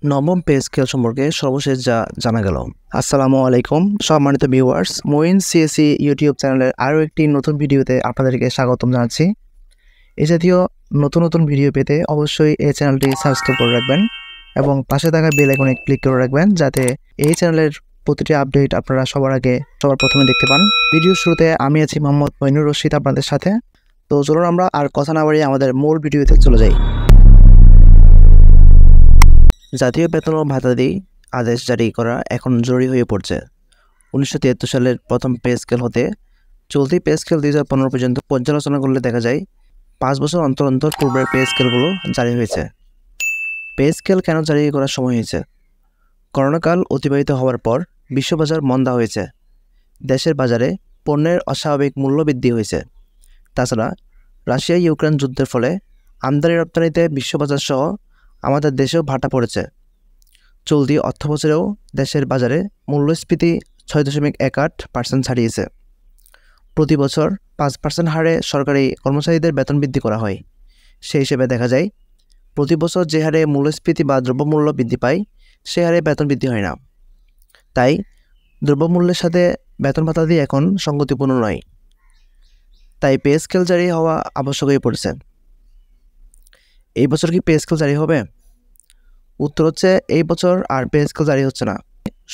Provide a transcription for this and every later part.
নবম pay scale সম্পর্কে সর্বশেষ যা জানা গেল। আসসালামু আলাইকুম সম্মানিত ভিউয়ার্স, মঈন সিএসি ইউটিউব চ্যানেলের আরও একটি নতুন ভিডিওতে আপনাদেরকে স্বাগতম জানাচ্ছি। এই জাতীয় নতুন নতুন ভিডিও পেতে অবশ্যই এই চ্যানেলটি সাবস্ক্রাইব করে রাখবেন এবং পাশে থাকা বেল আইকনে ক্লিক করে রাখবেন, যাতে এই চ্যানেলের প্রতিটি আপডেট আপনারা সবার প্রথমে দেখতে পান। ভিডিওর শুরুতে আমি আছি মোহাম্মদ মঈনুর রশিদ আপনাদের সাথে। তো চলুন আমরা আর কথা না বাড়িয়ে আমাদের মূল ভিডিওতে চলে যাই। জাতীয় বেতন ও ভাতাদি আদেশ জারি করা এখন জরুরি হয়ে পড়ছে। 1973 সালের প্রথম পে স্কেল হতে চলতি পে স্কেল 2015 পর্যন্ত পর্যালোচনা করলে দেখা যায় 5 বছর অন্তর অন্তর পূর্বের পে স্কেলগুলো জারি হয়েছে। পে স্কেল কেন জারি করার সময় হয়েছে? করোনাকাল অতিবাহিত হওয়ার পর বিশ্ববাজার মন্দা হয়েছে। দেশের বাজারে পণ্যের অস্বাভাবিক মূল্য বৃদ্ধি হয়েছে। তাছাড়া রাশিয়া ইউক্রেন যুদ্ধের ফলে আমদানি রপ্তানিতে বিশ্ববাজার সহ আমাদের দেশেও ভাটা পড়েছে। চলতি অর্থবছরেও দেশের বাজারে মূল্যস্ফীতি 6.18% ছাড়িয়েছে। প্রতি বছর 5% হারে সরকারি কর্মচারীদের বেতন বৃদ্ধি করা হয়। সেই হিসেবে দেখা যায় প্রতি বছর যে হারে মূল্যস্ফীতি বা দ্রব্যমূল্য বৃদ্ধি পায় সে হারে বেতন বৃদ্ধি হয় না। তাই দ্রব্যমূল্যের সাথে বেতন ভাতাদি এখন সঙ্গতিপূর্ণ নয়। তাই পে স্কেল জারি হওয়া আবশ্যক হয়ে পড়েছে। এই বছর কি পে স্কেল জারি হবে? উত্তর হচ্ছে এই বছর আর পে স্কেল জারি হচ্ছে না।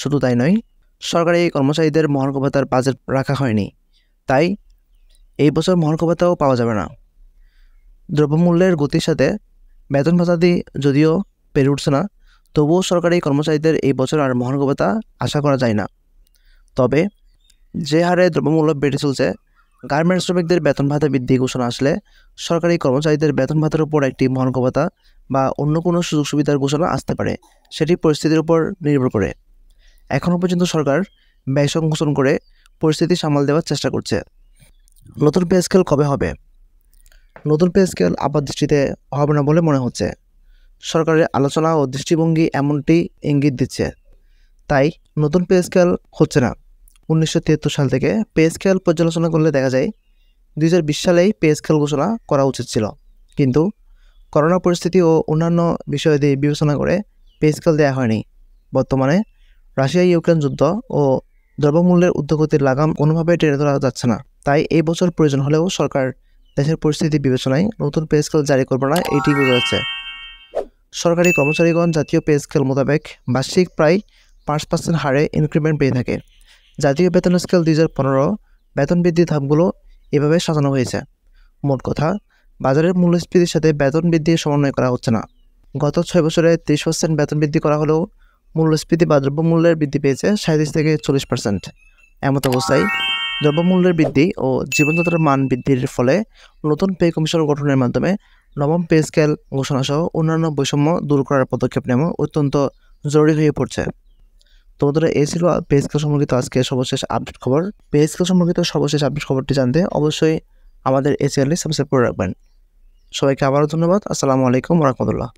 শুধু তাই নয়, সরকারি কর্মচারীদের মহার্ঘ ভাতার বাজেট রাখা হয়নি, তাই এই বছর মহার্ঘ ভাতাও পাওয়া যাবে না। দ্রব্যমূল্যের গতির সাথে বেতন ভাতাদি যদিও পেরে উঠছে না, তবুও সরকারি কর্মচারীদের এই বছর আর মহার্ঘ ভাতা আশা করা যায় না। তবে যে হারে দ্রব্যমূল্য বেড়ে চলছে, গার্মেন্টস শ্রমিকদের বেতন ভাতা বৃদ্ধি ঘোষণা আসলে সরকারি কর্মচারীদের বেতন ভাতার উপর একটি মহার্ঘ ভাতা বা অন্য কোনো সুযোগ সুবিধার ঘোষণা আসতে পারে। সেটি পরিস্থিতির উপর নির্ভর করে। এখনও পর্যন্ত সরকার ব্যয় সংকোচন করে পরিস্থিতি সামাল দেওয়ার চেষ্টা করছে। নতুন পে স্কেল কবে হবে? নতুন পে স্কেল আপাত দৃষ্টিতে হবে না বলে মনে হচ্ছে। সরকারের আলোচনা ও দৃষ্টিভঙ্গি এমনটি ইঙ্গিত দিচ্ছে। তাই নতুন পে স্কেল হচ্ছে না। 1973 সাল থেকে পে স্কেল পর্যালোচনা করলে দেখা যায় 2020 সালেই পে স্কেল ঘোষণা করা উচিত ছিল, কিন্তু করোনা পরিস্থিতি ও অন্যান্য বিষয়াদি বিবেচনা করে পে স্কেল দেওয়া হয়নি। বর্তমানে রাশিয়া ইউক্রেন যুদ্ধ ও দ্রব্যমূল্যের ঊর্ধ্বগতির লাগাম কোনোভাবে টেনে ধরা যাচ্ছে না। তাই এই বছর প্রয়োজন হলেও সরকার দেশের পরিস্থিতি বিবেচনায় নতুন পে স্কেল জারি করবে না, এটি বোঝা যাচ্ছে। সরকারি কর্মচারীগণ জাতীয় পে স্কেল মোতাবেক বার্ষিক প্রায় 5% হারে ইনক্রিমেন্ট পেয়ে থাকে। জাতীয় বেতন স্কেল 2015 বেতন বৃদ্ধির ধাপগুলো এভাবে সাজানো হয়েছে। মোট কথা, বাজারের মূল্যস্ফীতির সাথে বেতন বৃদ্ধির সমন্বয় করা হচ্ছে না। গত 6 বছরে 30% বেতন বৃদ্ধি করা হলেও মূল্যস্ফীতি বা দ্রব্যমূল্যের বৃদ্ধি পেয়েছে 37 থেকে 40%। এমত অবস্থায় দ্রব্যমূল্যের বৃদ্ধি ও জীবনযাত্রার মান বৃদ্ধির ফলে নতুন পে কমিশন গঠনের মাধ্যমে নবম পে স্কেল ঘোষণাসহ অন্যান্য বৈষম্য দূর করার পদক্ষেপ নেওয়া অত্যন্ত জরুরি হয়ে পড়ছে। তো বন্ধুরা, এই ছিল পে স্কেল সম্পর্কিত আজকে সর্বশেষ আপডেট খবর। পে স্কেল সম্পর্কিত সর্বশেষ আপডেট খবরটি জানতে অবশ্যই আমাদের এই চ্যানেলটি সাবস্ক্রাইব করে রাখবেন। সবাইকে আবারও ধন্যবাদ। আসসালামু আলাইকুম ওয়া রাহমাতুল্লাহ।